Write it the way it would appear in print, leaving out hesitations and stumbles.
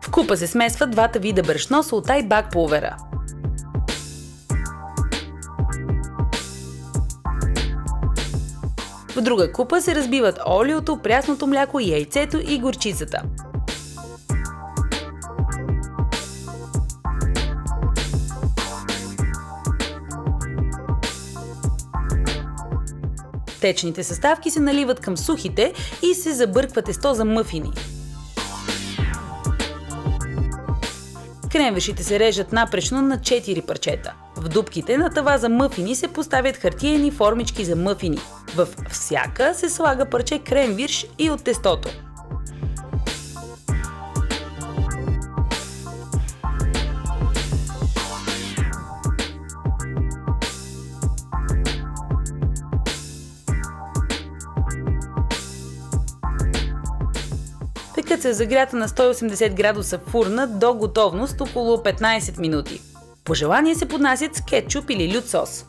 В купа се смесват двата вида брашно, солта и бак пулвера. В друга купа се разбиват олиото, прясното мляко, яйцето и горчицата. Течните съставки се наливат към сухите и се забърква тесто за мъфини. Кренвиршите се режат напречно на 4 парчета. В дупките на тава за мъфини се поставят хартиени формички за мъфини. Във всяка се слага парче кренвирш и от тестото. Пекат се загрята на 180 градуса в фурна до готовност около 15 минути. По желание се поднасят с кетчуп или лют сос.